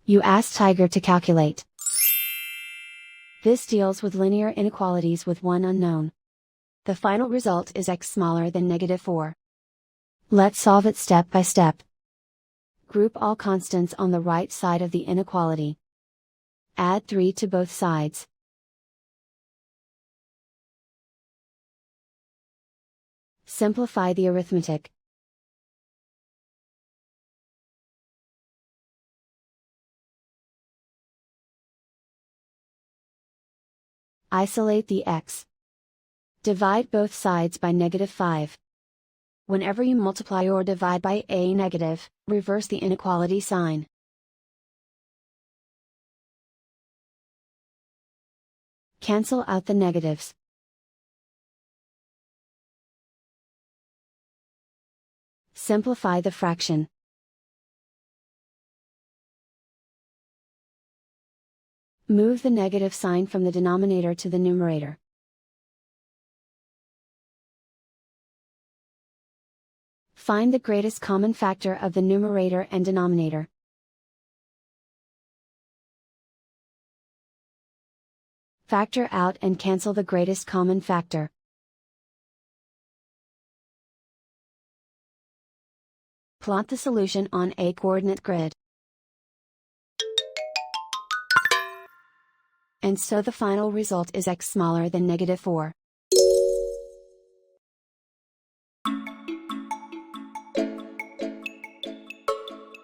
You ask Tiger to calculate. This deals with linear inequalities with one unknown. The final result is x smaller than -4. Let's solve it step by step. Group all constants on the right side of the inequality. Add 3 to both sides. Simplify the arithmetic. Isolate the x. Divide both sides by -5. Whenever you multiply or divide by a negative, reverse the inequality sign. Cancel out the negatives. Simplify the fraction. Move the negative sign from the denominator to the numerator. Find the greatest common factor of the numerator and denominator. Factor out and cancel the greatest common factor. Plot the solution on a coordinate grid. And so the final result is x smaller than -4.